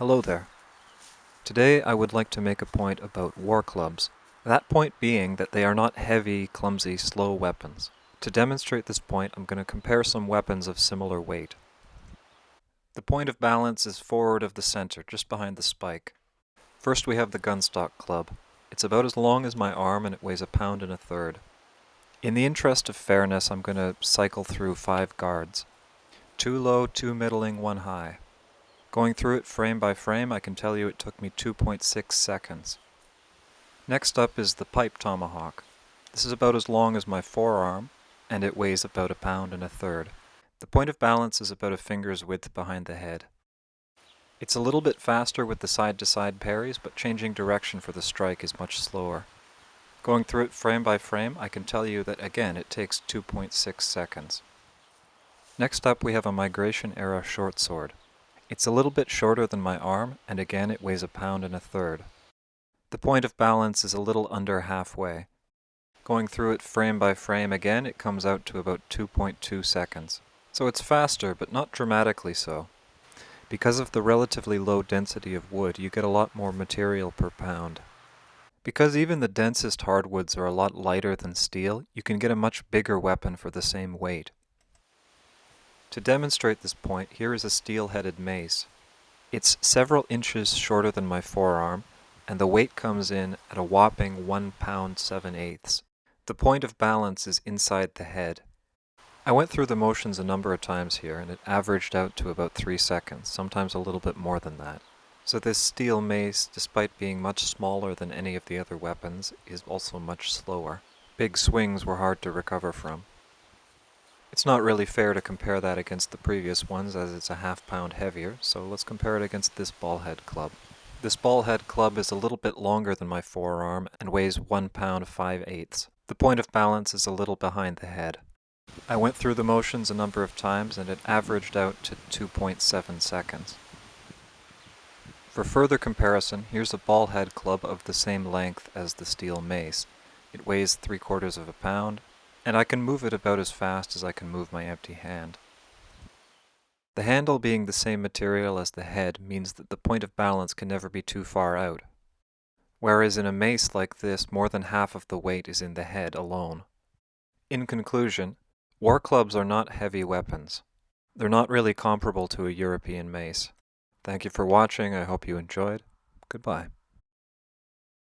Hello there. Today I would like to make a point about war clubs. That point being that they are not heavy, clumsy, slow weapons. To demonstrate this point, I'm going to compare some weapons of similar weight. The point of balance is forward of the center, just behind the spike. First we have the Gunstock club. It's about as long as my arm and it weighs 1 1/3 pounds. In the interest of fairness, I'm going to cycle through 5 guards. 2 low, 2 middling, 1 high. Going through it frame by frame, I can tell you it took me 2.6 seconds. Next up is the pipe Tomahawk. This is about as long as my forearm, and it weighs about 1 1/3 pounds. The point of balance is about a finger's width behind the head. It's a little bit faster with the side-to-side parries, but changing direction for the strike is much slower. Going through it frame by frame, I can tell you that again it takes 2.6 seconds. Next up we have a Migration-era short sword. It's a little bit shorter than my arm, and again it weighs 1.3 pounds. The point of balance is a little under halfway. Going through it frame by frame again, it comes out to about 2.2 seconds. So it's faster, but not dramatically so. Because of the relatively low density of wood, you get a lot more material per pound. Because even the densest hardwoods are a lot lighter than steel, you can get a much bigger weapon for the same weight. To demonstrate this point, here is a steel-headed mace. It's several inches shorter than my forearm, and the weight comes in at a whopping 1 pound 7/8. The point of balance is inside the head. I went through the motions a number of times here, and it averaged out to about 3 seconds, sometimes a little bit more than that. So this steel mace, despite being much smaller than any of the other weapons, is also much slower. Big swings were hard to recover from. It's not really fair to compare that against the previous ones, as it's a half-pound heavier, so let's compare it against this ball-head club. This ball-head club is a little bit longer than my forearm and weighs 1 pound 5/8. The point of balance is a little behind the head. I went through the motions a number of times and it averaged out to 2.7 seconds. For further comparison, here's a ball-head club of the same length as the steel mace. It weighs 3/4 pounds, and I can move it about as fast as I can move my empty hand. The handle being the same material as the head means that the point of balance can never be too far out. Whereas in a mace like this, more than half of the weight is in the head alone. In conclusion, war clubs are not heavy weapons. They're not really comparable to a European mace. Thank you for watching, I hope you enjoyed. Goodbye.